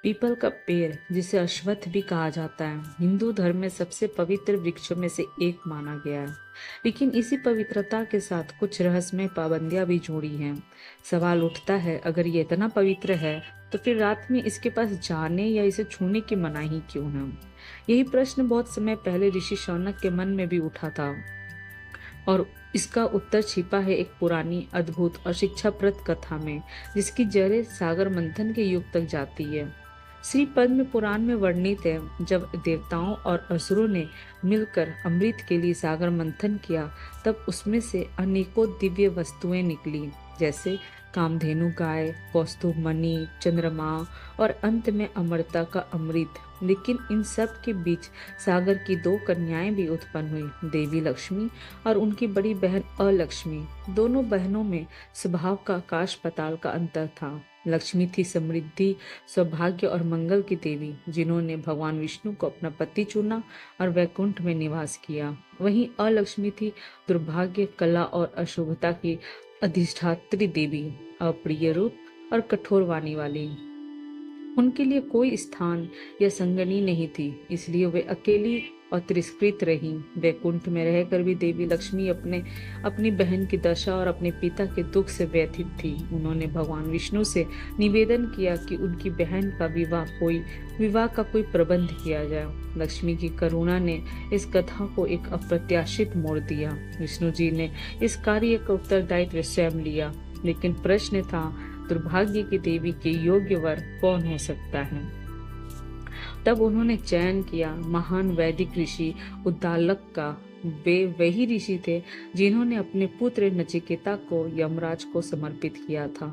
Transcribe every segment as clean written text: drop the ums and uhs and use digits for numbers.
People का पेड़, जिसे अश्वत्थ भी कहा जाता है, हिंदू धर्म में सबसे पवित्र वृक्षों में से एक माना गया है। लेकिन इसी पवित्रता के साथ कुछ रहस्यमय पाबंदियां भी जुड़ी हैं। सवाल उठता है, अगर ये इतना पवित्र है तो फिर रात में इसके पास जाने या इसे छूने की मनाही क्यों है? यही प्रश्न बहुत समय पहले ऋषि शौनक के मन में भी उठा था, और इसका उत्तर छिपा है एक पुरानी, अद्भुत और शिक्षाप्रद कथा में, जिसकी जड़ें सागर मंथन के युग तक जाती है। श्री पद्म पुराण में वर्णित है, जब देवताओं और असुरों ने मिलकर अमृत के लिए सागर मंथन किया, तब उसमें से अनेकों दिव्य वस्तुएं निकली, जैसे कामधेनु गाय, कौस्तुभ मणि, चंद्रमा और अंत में अमरता का अमृत। लेकिन इन सब के बीच सागर की दो कन्याएं भी उत्पन्न हुई, देवी लक्ष्मी और उनकी बड़ी बहन अलक्ष्मी। दोनों बहनों में स्वभाव का आकाश पाताल का अंतर था। लक्ष्मी थी समृद्धि, सौभाग्य और मंगल की देवी, जिन्होंने भगवान विष्णु को अपना पति चुना और वैकुंठ में निवास किया। वहीं अलक्ष्मी थी दुर्भाग्य, कला और अशुभता की अधिष्ठात्री देवी, अप्रिय रूप और कठोर वाणी वाली। उनके लिए कोई स्थान या संगनी नहीं थी, इसलिए वे अकेली और तिरस्कृत रहीं। वैकुंठ में रहकर भी देवी लक्ष्मी अपनी बहन की दशा और अपने पिता के दुख से व्यथित थी। उन्होंने भगवान विष्णु से निवेदन किया कि उनकी बहन का विवाह का कोई प्रबंध किया जाए। लक्ष्मी की करुणा ने इस कथा को एक अप्रत्याशित मोड़ दिया। विष्णु जी ने इस कार्य का उत्तरदायित्व स्वयं लिया, लेकिन प्रश्न था, दुर्भाग्य की देवी के योग्य वर कौन हो सकता है? तब उन्होंने चयन किया महान वैदिक ऋषि उद्दालक का। वे वही ऋषि थे जिन्होंने अपने पुत्र नचिकेता को यमराज को समर्पित किया था।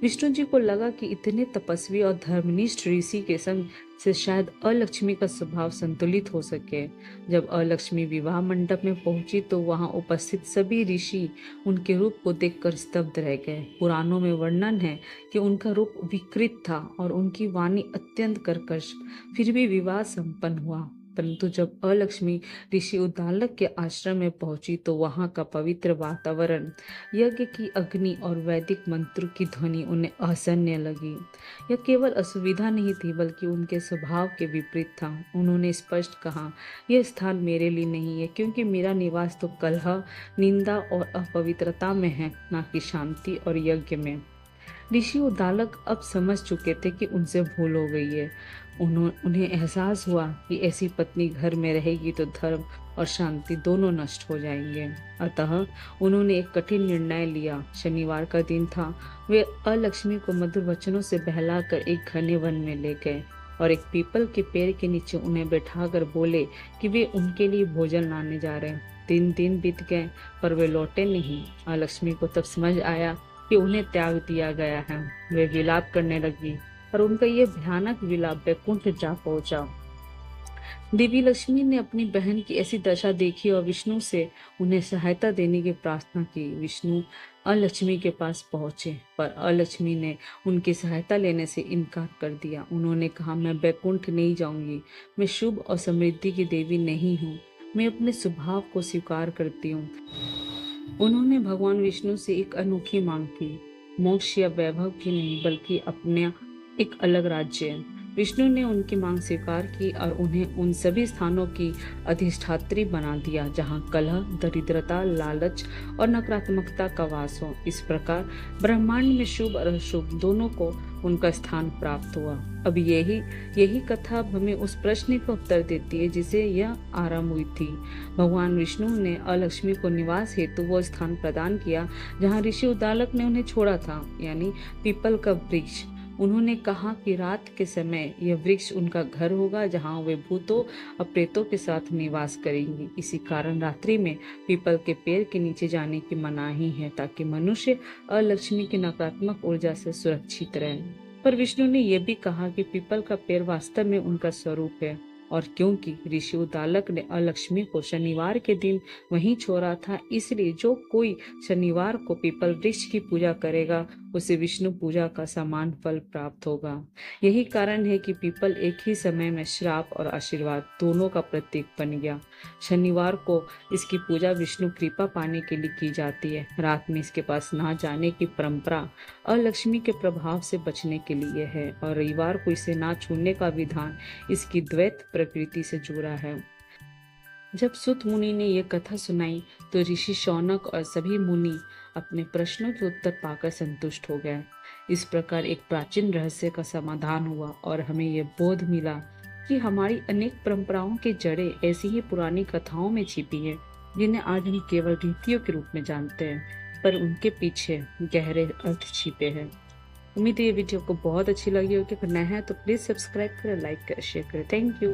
विष्णु जी को लगा कि इतने तपस्वी और धर्मनिष्ठ ऋषि के संग से शायद अलक्ष्मी का स्वभाव संतुलित हो सके। जब अलक्ष्मी विवाह मंडप में पहुंची तो वहां उपस्थित सभी ऋषि उनके रूप को देखकर स्तब्ध रह गए। पुराणों में वर्णन है कि उनका रूप विकृत था और उनकी वाणी अत्यंत कर्कश। फिर भी विवाह संपन्न हुआ, परंतु जब अलक्ष्मी ऋषि उद्दालक के आश्रम में पहुंची तो वहां का पवित्र वातावरण, यज्ञ की अग्नि और वैदिक मंत्र की ध्वनि उन्हें असहनीय लगी। यह केवल असुविधा नहीं थी, बल्कि उनके स्वभाव के विपरीत था। उन्होंने स्पष्ट कहा, यह स्थान मेरे लिए नहीं है, क्योंकि मेरा निवास तो कलह, निंदा और अपवित्रता में है, न कि शांति और यज्ञ में। ऋषि उद्दालक अब समझ चुके थे कि उनसे भूल हो गई है। उन्हें एहसास हुआ कि ऐसी पत्नी घर में रहेगी तो धर्म और शांति दोनों नष्ट हो जाएंगे। अतः उन्होंने एक कठिन निर्णय लिया। शनिवार का दिन था। वे अलक्ष्मी को मधुर वचनों से बहलाकर एक घने वन में ले गए और एक पीपल के पेड़ के नीचे उन्हें बैठाकर बोले कि वे उनके लिए भोजन लाने जा रहे हैं। 3 दिन बीत गए पर वे लौटे नहीं। अलक्ष्मी को तब समझ आया कि उन्हें त्याग दिया गया है। वे विलाप करने लगी और उनका यह भयानक विलाप वैकुंठ जा पहुंचा। देवी लक्ष्मी ने अपनी बहन की ऐसी दशा देखी और विष्णु से उन्हें सहायता देने की प्रार्थना की। विष्णु अलक्ष्मी के पास पहुंचे, पर अलक्ष्मी ने उनकी सहायता लेने से इनकार कर दिया। उन्होंने कहा, मैं वैकुंठ नहीं जाऊंगी। मैं शुभ और समृद्धि की देवी नहीं हूँ। मैं अपने स्वभाव को स्वीकार करती हूँ। उन्होंने भगवान विष्णु से एक अनोखी मांग की, मोक्ष या वैभव की नहीं, बल्कि अपने एक अलग राज्य। विष्णु ने उनकी मांग स्वीकार की और उन्हें उन सभी स्थानों की अधिष्ठात्री बना दिया जहां कलह, दरिद्रता, लालच और नकारात्मकता का वास हो। इस प्रकार ब्रह्मांड में शुभ और अशुभ दोनों को उनका स्थान प्राप्त हुआ। अब यही कथा हमें उस प्रश्न का उत्तर देती है जिसे यह आरंभ हुई थी। भगवान विष्णु ने अलक्ष्मी को निवास हेतु वो स्थान प्रदान किया जहाँ ऋषि उद्दालक ने उन्हें छोड़ा था, यानी पीपल का वृक्ष। उन्होंने कहा कि रात के समय यह वृक्ष उनका घर होगा जहां वे भूतों और प्रेतों के साथ निवास करेंगी। इसी कारण रात्रि में पीपल के पेड़ के नीचे जाने की मनाही है, ताकि मनुष्य अलक्ष्मी की नकारात्मक ऊर्जा से सुरक्षित रहे। पर विष्णु ने यह भी कहा कि पीपल का पेड़ वास्तव में उनका स्वरूप है, और क्योंकि ऋषि उद्दालक ने अलक्ष्मी को शनिवार के दिन वहीं छोड़ा था, इसलिए जो कोई शनिवार को पीपल वृक्ष की पूजा करेगा उसे विष्णु पूजा का समान फल प्राप्त होगा। यही कारण है कि पीपल एक ही समय में श्राप और आशीर्वाद दोनों का प्रतीक बन गया। शनिवार को इसकी पूजा विष्णु कृपा पाने के लिए की जाती है। रात में इसके पास ना जाने की परंपरा अलक्ष्मी के प्रभाव से बचने के लिए है, और रविवार को इसे ना छूने का विधान इसकी द्वैत प्रकृति से जुड़ा है। जब सुत मुनि ने यह कथा सुनाई तो ऋषि शौनक और सभी मुनि अपने प्रश्नों के उत्तर पाकर संतुष्ट हो गए। इस प्रकार एक प्राचीन रहस्य का समाधान हुआ और हमें यह बोध मिला कि हमारी अनेक परंपराओं की जड़ें ऐसी ही पुरानी कथाओं में छिपी हैं, जिन्हें आज हम केवल रीतियों के रूप में जानते हैं, पर उनके पीछे गहरे अर्थ छिपे हैं। उम्मीद है ये वीडियो को बहुत अच्छी लगी होगी। अगर नया है तो प्लीज सब्सक्राइब करें, लाइक करें, शेयर करें। Thank you.